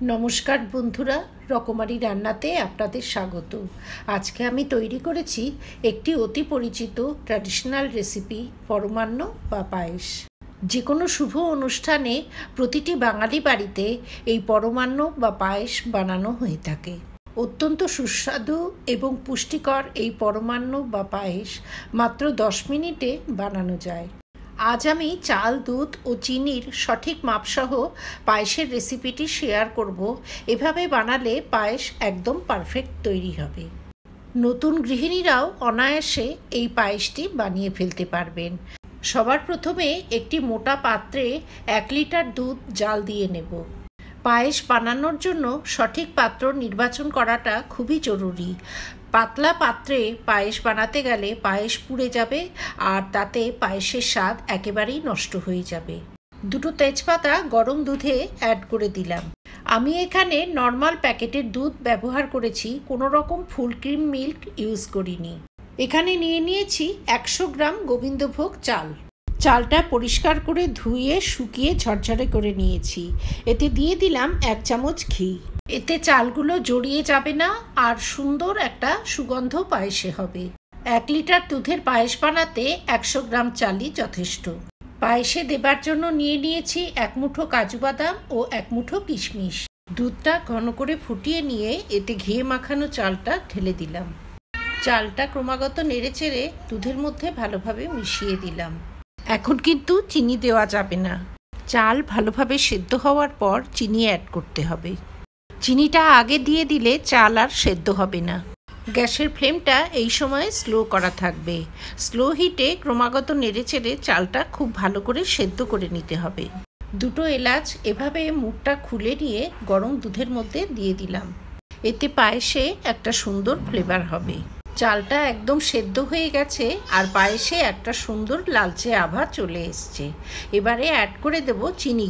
নমস্কার বন্ধুরা, রকমারি রান্নাতে আপনাদের স্বাগত। আজকে আমি তৈরি করেছি একটি অতি পরিচিত ট্র্যাডিশনাল রেসিপি, পরমান্ন বা পায়েস। যে কোনো শুভ অনুষ্ঠানে প্রতিটি বাঙালি বাড়িতে এই পরমান্ন বা পায়েস বানানো হয়ে থাকে। অত্যন্ত সুস্বাদু এবং পুষ্টিকর এই পরমান্ন বা পায়েস মাত্র 10 মিনিটে বানানো যায়। আজ আমি চাল, দুধ ও চিনির সঠিক মাপসহ পায়েসের রেসিপিটি শেয়ার করব। এভাবে বানালে পায়েস একদম পারফেক্ট তৈরি হবে। নতুন গৃহিণীরাও অনায়াসে এই পায়েসটি বানিয়ে ফেলতে পারবেন। সবার প্রথমে একটি মোটা পাত্রে 1 লিটার দুধ জাল দিয়ে নেব। পায়েস বানানোর জন্য সঠিক পাত্র নির্বাচন করাটা খুবই জরুরি। পাতলা পাত্রে পায়েস বানাতে গেলে পায়েস পুড়ে যাবে আর তাতে পায়েসের স্বাদ একেবারেই নষ্ট হয়ে যাবে। 2 তেজপাতা গরম দুধে অ্যাড করে দিলাম। আমি এখানে নর্মাল প্যাকেটের দুধ ব্যবহার করেছি, কোনো রকম ফুল ক্রিম মিল্ক ইউজ করিনি। এখানে নিয়েছি 100 গ্রাম গোবিন্দভোগ চাল। চালটা পরিষ্কার করে ধুয়ে শুকিয়ে ঝরঝরে করে নিয়েছি। এতে দিয়ে দিলাম 1 চামচ ঘি। এতে চালগুলো জড়িয়ে যাবে না আর সুন্দর একটা সুগন্ধ পায়েসে হবে। 1 লিটার দুধের পায়েস বানাতে 100 গ্রাম চালই যথেষ্ট। পায়েসে দেবার জন্য নিয়েছি 1 মুঠো কাজু বাদাম ও 1 মুঠো কিশমিশ। দুধটা ঘন করে ফুটিয়ে নিয়ে এতে ঘি মাখানো চালটা ঢেলে দিলাম। চালটা ক্রমাগত নেড়েচেড়ে দুধের মধ্যে ভালোভাবে মিশিয়ে দিলাম। এখন কিন্তু চিনি দেওয়া যাবে না। চাল ভালোভাবে সেদ্ধ হওয়ার পর চিনি অ্যাড করতে হবে। চিনিটা আগে দিয়ে দিলে চাল আর সেদ্ধ হবে না। গ্যাসের ফ্লেমটা এই সময় স্লো করা থাকবে। স্লো হিটে ক্রমাগত নেড়েচেড়ে চালটা খুব ভালো করে সেদ্ধ করে নিতে হবে। 2 এলাচ এভাবে মুখটা খুলে নিয়ে গরম দুধের মধ্যে দিয়ে দিলাম। এতে পায়েসে একটা সুন্দর ফ্লেভার হবে। চালটা একদম সেদ্ধ হয়ে গেছে আর পায়েসে একটা সুন্দর লালচে আভা চলে এসছে। এবারে অ্যাড করে দেব চিনি।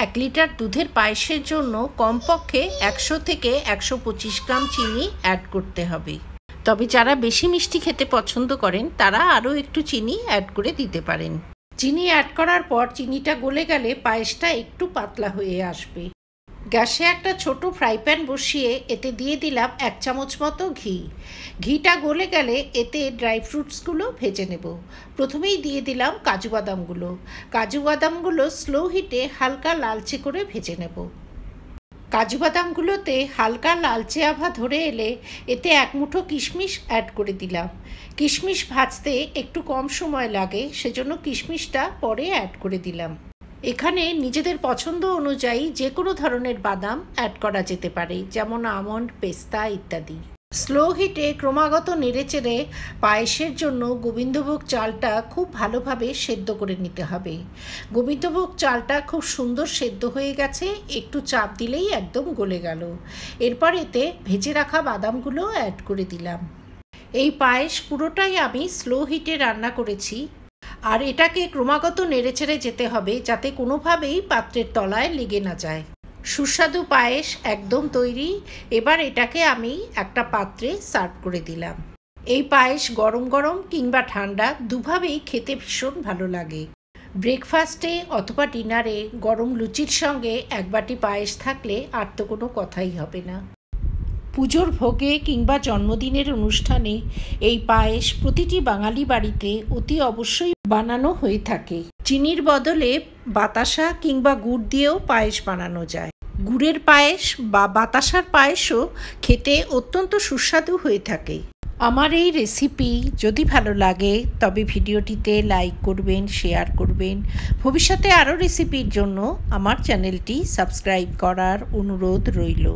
1 লিটার দুধের পায়েসের জন্য কমপক্ষে 100 থেকে 125 গ্রাম চিনি অ্যাড করতে হবে। তবে যারা বেশি মিষ্টি খেতে পছন্দ করেন তারা আরও একটু চিনি অ্যাড করে দিতে পারেন। চিনি অ্যাড করার পর চিনিটা গলে গেলে পায়েসটা একটু পাতলা হয়ে আসবে। গ্যাসে একটা ছোট ফ্রাই প্যান বসিয়ে এতে দিয়ে দিলাম 1 চামচ মতো ঘি। ঘিটা গলে গেলে এতে ড্রাই ফ্রুটসগুলো ভেজে নেব। প্রথমেই দিয়ে দিলাম কাজু বাদামগুলো। কাজু বাদামগুলো স্লো হিটে হালকা লালচে করে ভেজে নেব। কাজু বাদামগুলোতে হালকা লালচে আভা ধরে এলে এতে 1 মুঠো কিশমিশ অ্যাড করে দিলাম। কিশমিশ ভাজতে একটু কম সময় লাগে, সেজন্য কিশমিশটা পরে অ্যাড করে দিলাম। এখানে নিজেদের পছন্দ অনুযায়ী যে কোনো ধরনের বাদাম অ্যাড করা যেতে পারে, যেমন আমন্ড, পেস্তা ইত্যাদি। স্লো হিটে ক্রমাগত নেড়েচেড়ে পায়েসের জন্য গোবিন্দভোগ চালটা খুব ভালোভাবে সেদ্ধ করে নিতে হবে। গোবিন্দভোগ চালটা খুব সুন্দর সেদ্ধ হয়ে গেছে, একটু চাপ দিলেই একদম গলে গেল। এরপর এতে ভেজে রাখা বাদামগুলো অ্যাড করে দিলাম। এই পায়েস পুরোটাই আমি স্লো হিটে রান্না করেছি আর এটাকে ক্রমাগত নেড়েচেড়ে যেতে হবে যাতে কোনোভাবেই পাত্রের তলায় লেগে না যায়। সুস্বাদু পায়েস একদম তৈরি। এবার এটাকে আমি একটা পাত্রে সার্ভ করে দিলাম। এই পায়েস গরম গরম কিংবা ঠান্ডা দুভাবেই খেতে ভীষণ ভালো লাগে। ব্রেকফাস্টে অথবা ডিনারে গরম লুচির সঙ্গে 1 বাটি পায়েস থাকলে আর তো কোনো কথাই হবে না। পুজোর ভোগে কিংবা জন্মদিনের অনুষ্ঠানে এই পায়েস প্রতিটি বাঙালি বাড়িতে অতি অবশ্যই বানানো হয়ে থাকে। চিনির বদলে বাতাসা কিংবা গুড় দিয়েও পায়েস বানানো যায়। গুড়ের পায়েস বা বাতাসার পায়েসও খেতে অত্যন্ত সুস্বাদু হয়ে থাকে। আমার এই রেসিপি যদি ভালো লাগে তবে ভিডিওটিতে লাইক করবেন, শেয়ার করবেন। ভবিষ্যতে আরও রেসিপির জন্য আমার চ্যানেলটি সাবস্ক্রাইব করার অনুরোধ রইল।